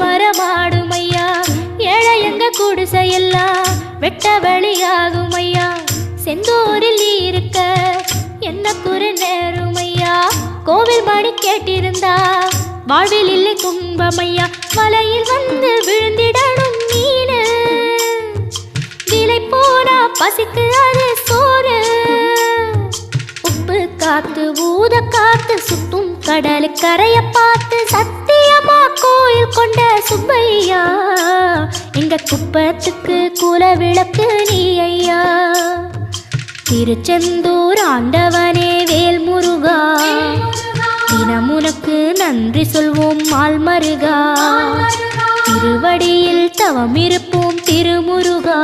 மரமாடும் ஐயா. ஏழை எங்க குடிசையெல்லாம் வெட்ட வழியாகும் ஐயா. செந்தூரில் நீ இருக்க என்ன குறை நேரும் ஐயா. கோவில் மணி கேட்டிருந்தா வாழ்வில் இல்லை துன்பமையா. வலையில் வந்து விழுந்திடணும் மீனு, விலை போனா பசிக்கு அது சோறு. உப்பு காத்து ஊத காத்து சுத்தும் கடலு கரைய பார்த்து சத்தியமா கோயில் கொண்ட சுப்பையா. எங்க குப்பத்துக்கு குல விளக்கு நீ ஐயா. திருச்செந்தூர் ஆண்டவனே வேல் முருகா, தினம் உனக்கு நன்றி சொல்வோம் மால் மருகா. திருவடியில் தவம் இருப்போம் திருமுருகா.